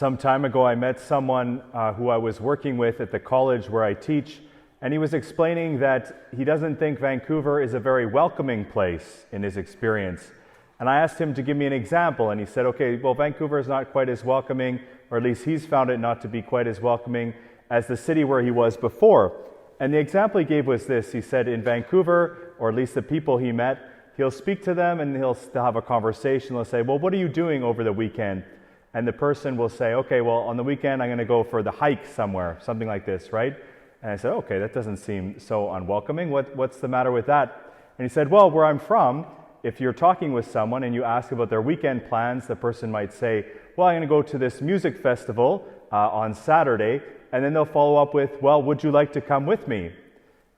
Some time ago, I met someone who I was working with at the college where I teach, and he was explaining that he doesn't think Vancouver is a very welcoming place in his experience. And I asked him to give me an example, and he said, okay, well, Vancouver is not quite as welcoming, or at least he's found it not to be quite as welcoming as the city where he was before. And the example he gave was this. He said in Vancouver, or at least the people he met, he'll speak to them and they'll have a conversation. They'll say, well, what are you doing over the weekend? And the person will say, okay, well, on the weekend I'm going to go for the hike somewhere, something like this, right? And I said, okay, that doesn't seem so unwelcoming. What's the matter with that? And he said, well, where I'm from, if you're talking with someone and you ask about their weekend plans, the person might say, well, I'm going to go to this music festival on Saturday. And then they'll follow up with, well, would you like to come with me?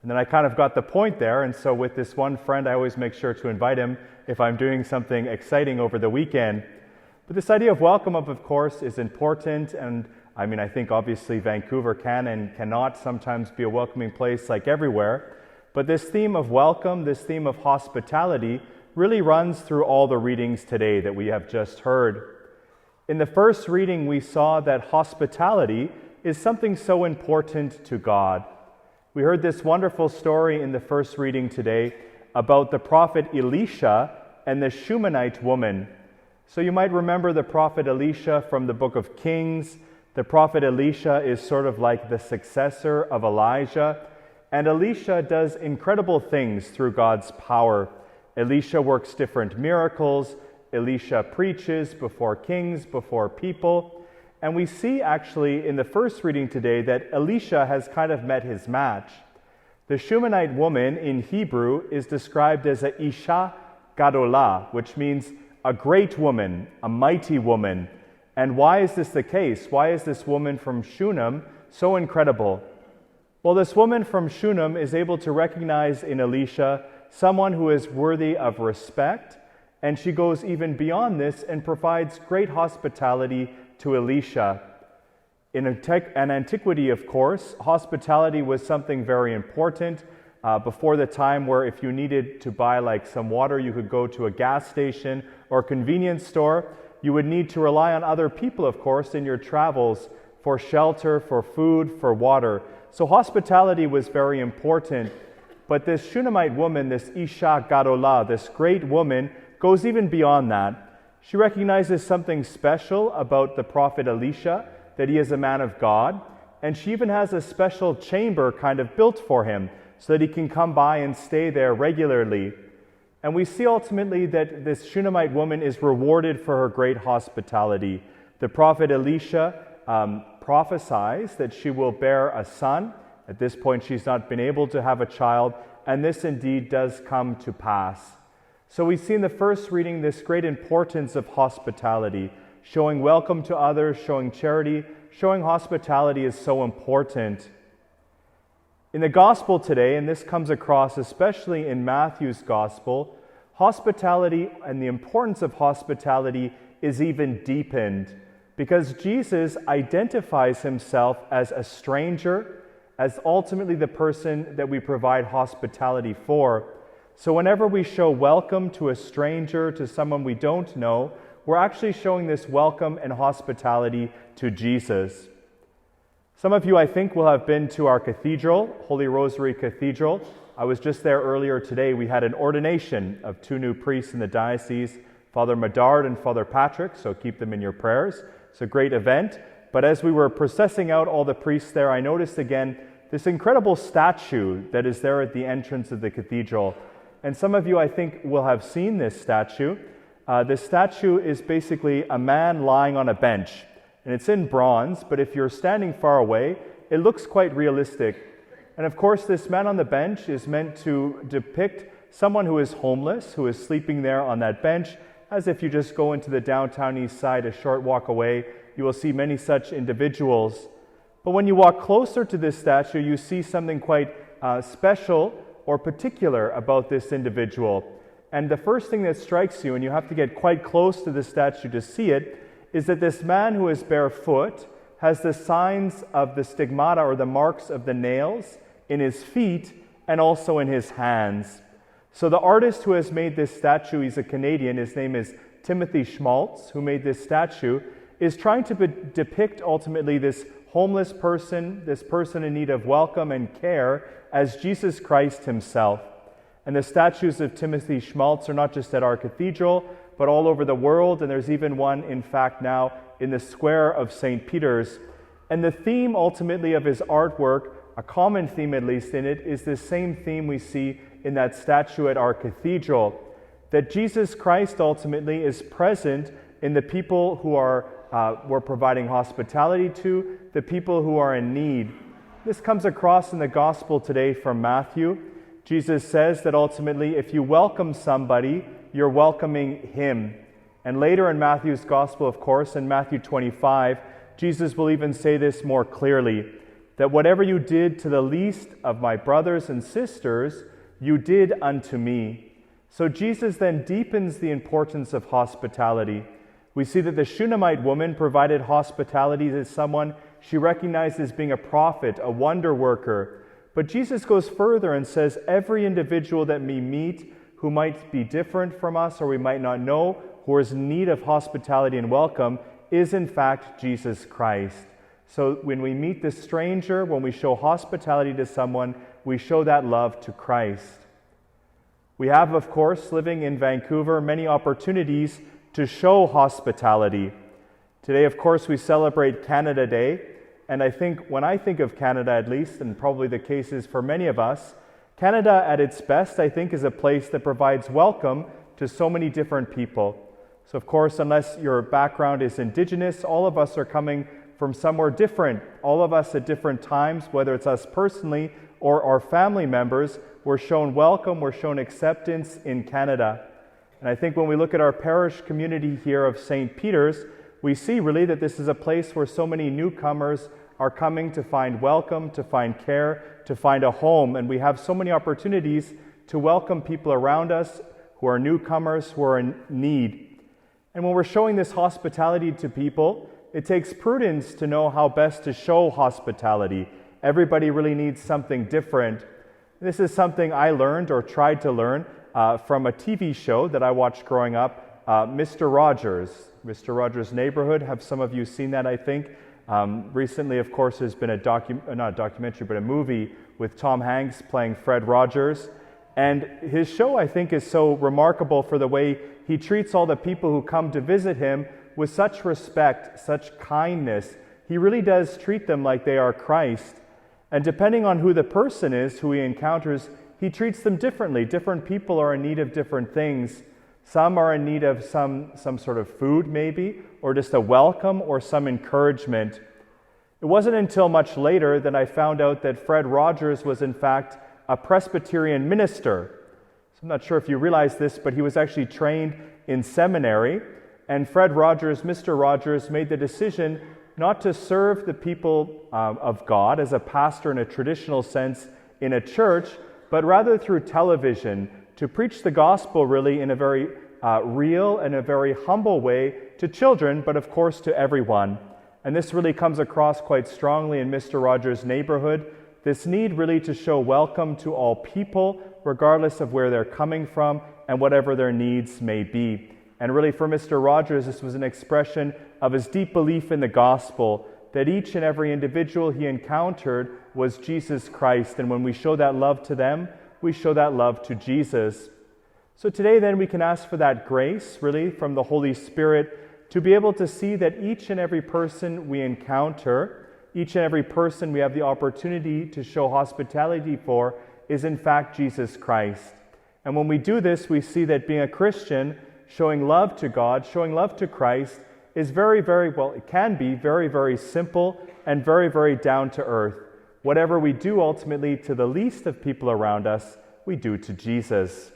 And then I kind of got the point there. And so with this one friend, I always make sure to invite him if I'm doing something exciting over the weekend. But this idea of welcome, of course, is important. And I mean, I think obviously Vancouver can and cannot sometimes be a welcoming place like everywhere. But this theme of welcome, this theme of hospitality, really runs through all the readings today that we have just heard. In the first reading, we saw that hospitality is something so important to God. We heard this wonderful story in the first reading today about the prophet Elisha and the Shunammite woman. So you might remember the prophet Elisha from the book of Kings. The prophet Elisha is sort of like the successor of Elijah. And Elisha does incredible things through God's power. Elisha works different miracles. Elisha preaches before kings, before people. And we see actually in the first reading today that Elisha has kind of met his match. The Shunammite woman in Hebrew is described as a Isha Gadolah, which means a great woman, a mighty woman. And why is this the case? Why is this woman from Shunem so incredible? Well, this woman from Shunem is able to recognize in Elisha someone who is worthy of respect, and she goes even beyond this and provides great hospitality to Elisha. In antiquity, of course, hospitality was something very important. Before the time where if you needed to buy like some water, you could go to a gas station or convenience store. You would need to rely on other people, of course, in your travels for shelter, for food, for water. So hospitality was very important. But this Shunammite woman, this Isha Gadolah, this great woman, goes even beyond that. She recognizes something special about the prophet Elisha, that he is a man of God, and she even has a special chamber kind of built for him so that he can come by and stay there regularly. And we see ultimately that this Shunammite woman is rewarded for her great hospitality. The prophet Elisha prophesies that she will bear a son. At this point, she's not been able to have a child, and this indeed does come to pass. So we see in the first reading this great importance of hospitality, showing welcome to others, showing charity, showing hospitality is so important. In the gospel today, and this comes across especially in Matthew's gospel, hospitality and the importance of hospitality is even deepened because Jesus identifies himself as a stranger, as ultimately the person that we provide hospitality for. So whenever we show welcome to a stranger, to someone we don't know, we're actually showing this welcome and hospitality to Jesus. Some of you, I think, will have been to our cathedral, Holy Rosary Cathedral. I was just there earlier today. We had an ordination of 2 new priests in the diocese, Father Medard and Father Patrick, so keep them in your prayers. It's a great event. But as we were processing out all the priests there, I noticed again this incredible statue that is there at the entrance of the cathedral. And some of you, I think, will have seen this statue. This statue is basically a man lying on a bench. And it's in bronze, but if you're standing far away, it looks quite realistic. And of course, this man on the bench is meant to depict someone who is homeless, who is sleeping there on that bench, as if you just go into the downtown east side, a short walk away, you will see many such individuals. But when you walk closer to this statue, you see something quite special or particular about this individual. And the first thing that strikes you, and you have to get quite close to the statue to see it, is that this man who is barefoot has the signs of the stigmata or the marks of the nails in his feet and also in his hands. So the artist who has made this statue, he's a Canadian, his name is Timothy Schmaltz, who made this statue, is trying to depict ultimately this homeless person, this person in need of welcome and care, as Jesus Christ himself. And the statues of Timothy Schmaltz are not just at our cathedral, but all over the world, and there's even one, in fact, now in the square of St. Peter's. And the theme, ultimately, of his artwork, a common theme at least in it, is the same theme we see in that statue at our cathedral, that Jesus Christ ultimately is present in the people who we're providing hospitality to, the people who are in need. This comes across in the gospel today from Matthew. Jesus says that ultimately, if you welcome somebody, you're welcoming him. And later in Matthew's gospel, of course, in Matthew 25, Jesus will even say this more clearly, that whatever you did to the least of my brothers and sisters, you did unto me. So Jesus then deepens the importance of hospitality. We see that the Shunammite woman provided hospitality to someone she recognized as being a prophet, a wonder worker. But Jesus goes further and says every individual that we meet who might be different from us or we might not know, who is in need of hospitality and welcome, is in fact Jesus Christ. So when we meet the stranger, when we show hospitality to someone, we show that love to Christ. We have, of course, living in Vancouver, many opportunities to show hospitality. Today, of course, we celebrate Canada Day, and I think when I think of Canada at least, and probably the case is for many of us, Canada at its best, I think, is a place that provides welcome to so many different people. So, of course, unless your background is Indigenous, all of us are coming from somewhere different. All of us at different times, whether it's us personally or our family members, we're shown welcome, we're shown acceptance in Canada. And I think when we look at our parish community here of St. Peter's, we see really that this is a place where so many newcomers are coming to find welcome, to find care, to find a home. And we have so many opportunities to welcome people around us who are newcomers, who are in need. And when we're showing this hospitality to people, it takes prudence to know how best to show hospitality. Everybody really needs something different. This is something I learned or tried to learn from a TV show that I watched growing up, Mr. Rogers. Mr. Rogers' Neighborhood. Have some of you seen that, I think? Recently, of course, there's been not a documentary, but a movie with Tom Hanks playing Fred Rogers. And his show, I think, is so remarkable for the way he treats all the people who come to visit him with such respect, such kindness. He really does treat them like they are Christ. And depending on who the person is, who he encounters, he treats them differently. Different people are in need of different things. Some are in need of some sort of food maybe, or just a welcome or some encouragement. It wasn't until much later that I found out that Fred Rogers was in fact a Presbyterian minister. So I'm not sure if you realize this, but he was actually trained in seminary. And Fred Rogers, Mr. Rogers, made the decision not to serve the people of God as a pastor in a traditional sense in a church, but rather through television, to preach the gospel really in a very real and a very humble way to children, but of course to everyone. And this really comes across quite strongly in Mr. Rogers' Neighborhood, this need really to show welcome to all people, regardless of where they're coming from and whatever their needs may be. And really for Mr. Rogers, this was an expression of his deep belief in the gospel, that each and every individual he encountered was Jesus Christ. And when we show that love to them, we show that love to Jesus. So today then we can ask for that grace, really, from the Holy Spirit, to be able to see that each and every person we encounter, each and every person we have the opportunity to show hospitality for, is in fact Jesus Christ. And when we do this, we see that being a Christian, showing love to God, showing love to Christ, is it can be very, very simple and very, very down to earth. Whatever we do ultimately to the least of people around us, we do to Jesus.